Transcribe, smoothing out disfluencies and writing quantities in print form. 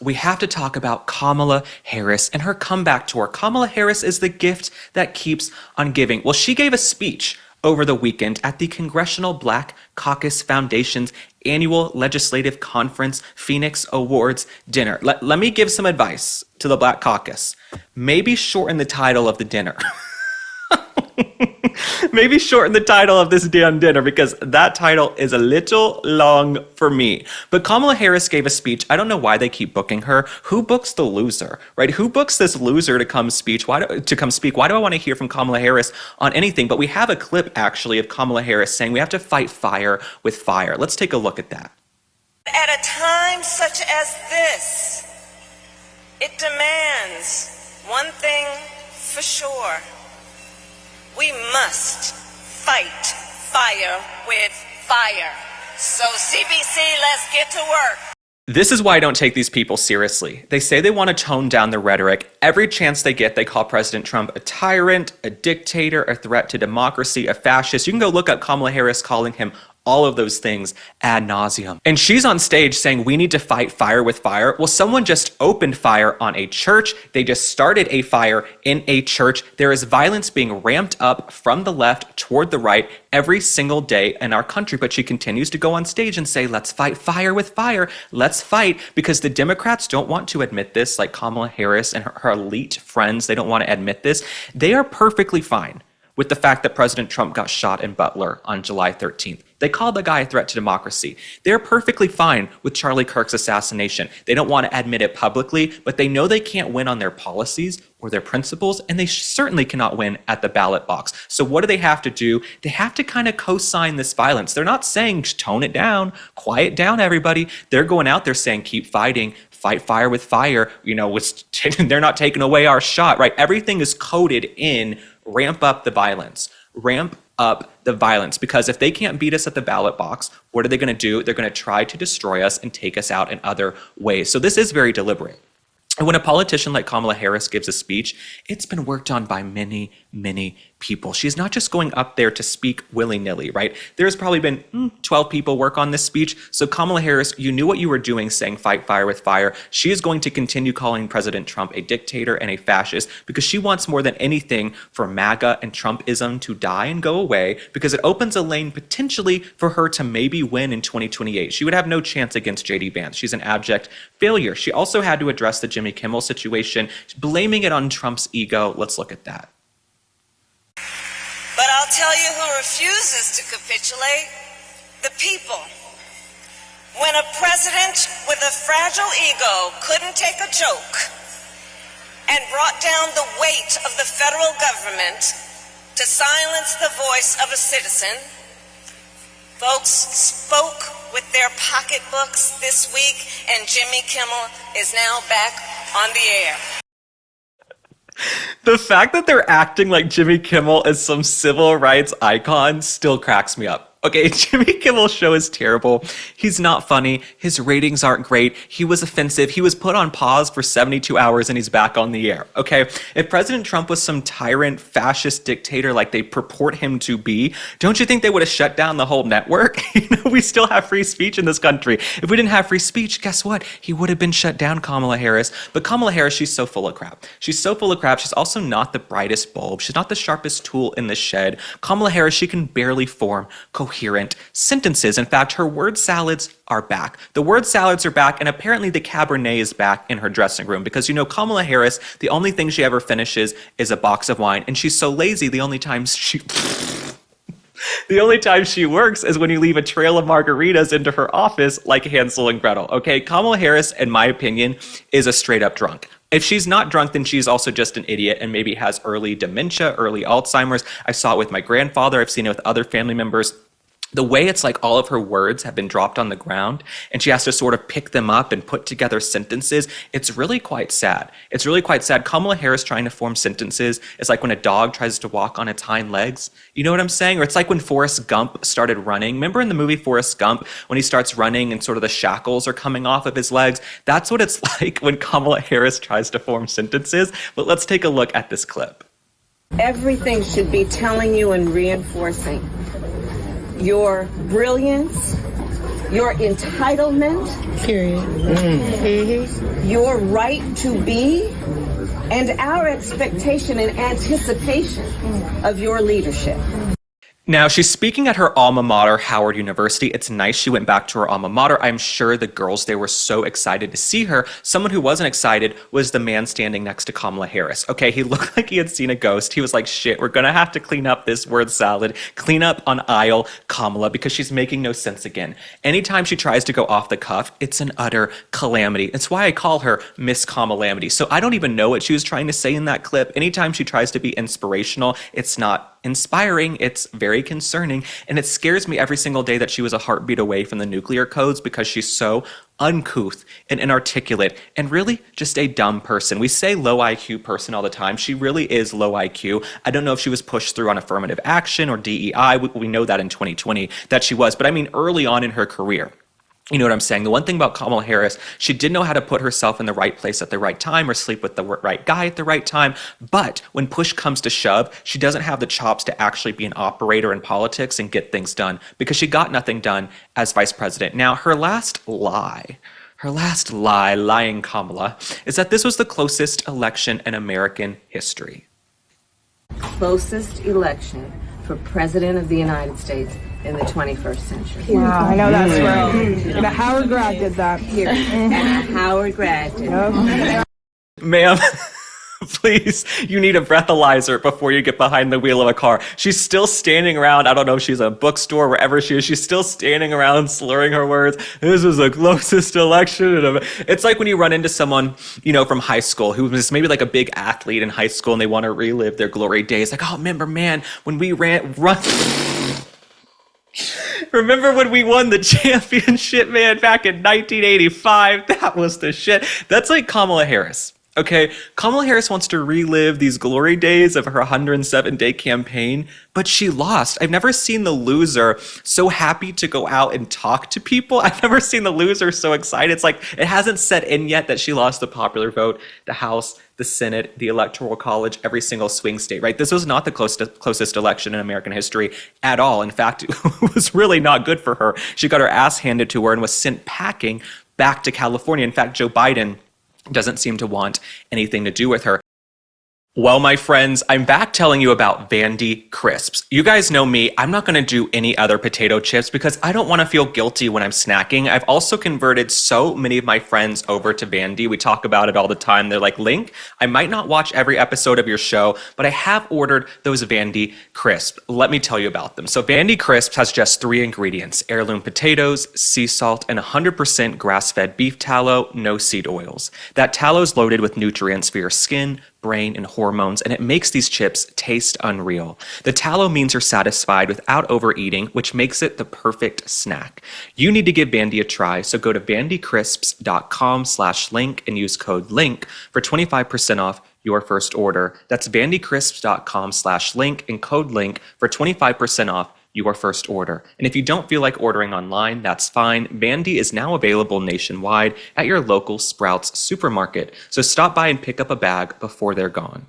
we have to talk about Kamala Harris and her comeback tour. Kamala Harris is the gift that keeps on giving. Well, she gave a speech over the weekend at the Congressional Black Caucus Foundation's annual legislative conference Phoenix Awards dinner. Let me give some advice to the Black Caucus. Maybe shorten the title of the dinner. Maybe shorten the title of this damn dinner because that title is a little long for me. But Kamala Harris gave a speech. I don't know why they keep booking her. Who books the loser, right? Who books this loser to come speak? Why do I want to hear from Kamala Harris on anything? But we have a clip actually of Kamala Harris saying we have to fight fire with fire. Let's take a look at that. At a time such as this, it demands one thing for sure. We must fight fire with fire. So CBC, let's get to work. This is why I don't take these people seriously. They say they want to tone down the rhetoric. Every chance they get, they call President Trump a tyrant, a dictator, a threat to democracy, a fascist. You can go look up Kamala Harris calling him all of those things ad nauseum. And she's on stage saying we need to fight fire with fire. Well, someone just opened fire on a church. They just started a fire in a church. There is violence being ramped up from the left toward the right every single day in our country. But she continues to go on stage and say, let's fight fire with fire. Let's fight, because the Democrats don't want to admit this, like Kamala Harris and her elite friends. They don't want to admit this. They are perfectly fine with the fact that President Trump got shot in Butler on July 13th. They call the guy a threat to democracy. They're perfectly fine with Charlie Kirk's assassination. They don't want to admit it publicly, but they know they can't win on their policies or their principles, and they certainly cannot win at the ballot box. So what do they have to do? They have to kind of co-sign this violence. They're not saying tone it down, quiet down, everybody. They're going out there saying keep fighting, fight fire with fire. You know, they're not taking away our shot, right? Everything is coded in ramp up the violence. Ramp up the violence, because if they can't beat us at the ballot box, what are they going to do? They're going to try to destroy us and take us out in other ways. So this is very deliberate. And when a politician like Kamala Harris gives a speech, it's been worked on by many, many people. She's not just going up there to speak willy-nilly, right? There's probably been 12 people work on this speech. So Kamala Harris, you knew what you were doing saying fight fire with fire. She is going to continue calling President Trump a dictator and a fascist because she wants more than anything for MAGA and Trumpism to die and go away, because it opens a lane potentially for her to maybe win in 2028. She would have no chance against J.D. Vance. She's an abject failure. She also had to address the Jimmy Kimmel situation, blaming it on Trump's ego. Let's look at that. But I'll tell you who refuses to capitulate: the people. When a president with a fragile ego couldn't take a joke and brought down the weight of the federal government to silence the voice of a citizen, folks spoke with their pocketbooks this week, and Jimmy Kimmel is now back on the air. The fact that they're acting like Jimmy Kimmel is some civil rights icon still cracks me up. Okay, Jimmy Kimmel's show is terrible. He's not funny. His ratings aren't great. He was offensive. He was put on pause for 72 hours and he's back on the air. Okay, if President Trump was some tyrant, fascist dictator like they purport him to be, don't you think they would have shut down the whole network? You know, we still have free speech in this country. If we didn't have free speech, guess what? He would have been shut down, Kamala Harris. But Kamala Harris, she's so full of crap. She's so full of crap. She's also not the brightest bulb. She's not the sharpest tool in the shed. Kamala Harris, she can barely form coherent sentences. In fact, her word salads are back. The word salads are back, and apparently the Cabernet is back in her dressing room, because, you know, Kamala Harris, the only thing she ever finishes is a box of wine, and she's so lazy the only time she works is when you leave a trail of margaritas into her office like Hansel and Gretel. Okay, Kamala Harris, in my opinion, is a straight up drunk. If she's not drunk, then she's also just an idiot and maybe has early dementia, early Alzheimer's. I saw it with my grandfather. I've seen it with other family members. The way it's like all of her words have been dropped on the ground and she has to sort of pick them up and put together sentences, it's really quite sad. It's really quite sad. Kamala Harris trying to form sentences is like when a dog tries to walk on its hind legs. You know what I'm saying? Or it's like when Forrest Gump started running. Remember in the movie Forrest Gump, when he starts running and sort of the shackles are coming off of his legs? That's what it's like when Kamala Harris tries to form sentences. But let's take a look at this clip. Everything should be telling you and reinforcing your brilliance, your entitlement, your right to be, and our expectation and anticipation of your leadership. Now, she's speaking at her alma mater, Howard University. It's nice she went back to her alma mater. I'm sure the girls there were so excited to see her. Someone who wasn't excited was the man standing next to Kamala Harris. Okay, he looked like he had seen a ghost. He was like, shit, we're gonna have to clean up this word salad, clean up on aisle Kamala, because she's making no sense again. Anytime she tries to go off the cuff, it's an utter calamity. It's why I call her Miss Kamalamity. So I don't even know what she was trying to say in that clip. Anytime she tries to be inspirational, it's not inspiring, it's very concerning, and it scares me every single day that she was a heartbeat away from the nuclear codes because she's so uncouth and inarticulate and really just a dumb person. We say low IQ person all the time. She really is low IQ. I don't know if she was pushed through on affirmative action or DEI. We know that in 2020 that she was, but I mean early on in her career. You know what I'm saying? The one thing about Kamala Harris, she did know how to put herself in the right place at the right time or sleep with the right guy at the right time. But when push comes to shove, she doesn't have the chops to actually be an operator in politics and get things done because she got nothing done as vice president. Now, her last lie, lying Kamala, is that this was the closest election in American history. Closest election for President of the United States in the 21st century. Wow, I know that's right. And a Howard grad did that. Here, and a Howard grad did that. Ma'am, please, you need a breathalyzer before you get behind the wheel of a car. She's still standing around. I don't know if she's at a bookstore, wherever she is. She's still standing around slurring her words. This is the closest election. It's like when you run into someone, you know, from high school who was maybe like a big athlete in high school and they want to relive their glory days. Like, oh, remember, man, when we remember when we won the championship, man, back in 1985? That was the shit. That's like Kamala Harris. Okay, Kamala Harris wants to relive these glory days of her 107-day campaign, but she lost. I've never seen the loser so happy to go out and talk to people. I've never seen the loser so excited. It's like it hasn't set in yet that she lost the popular vote, the House, the Senate, the Electoral College, every single swing state, right? This was not the closest election in American history at all. In fact, it was really not good for her. She got her ass handed to her and was sent packing back to California. In fact, Joe Biden doesn't seem to want anything to do with her. Well, my friends, I'm back telling you about Vandy Crisps. You guys know me, I'm not going to do any other potato chips because I don't want to feel guilty when I'm snacking. I've also converted so many of my friends over to Vandy. We talk about it all the time. They're like, Link, I might not watch every episode of your show, but I have ordered those Vandy Crisps. Let me tell you about them. So Vandy Crisps has just 3 ingredients: heirloom potatoes, sea salt, and 100% grass-fed beef tallow, no seed oils. That tallow is loaded with nutrients for your skin, brain, and hormones, and it makes these chips taste unreal. The tallow means you're satisfied without overeating, which makes it the perfect snack. You need to give Vandy a try, so go to vandycrisps.com/link and use code LINK for 25% off your first order. That's vandycrisps.com/link and code LINK for 25% off your first order. And if you don't feel like ordering online, that's fine. Vandy is now available nationwide at your local Sprouts supermarket. So stop by and pick up a bag before they're gone.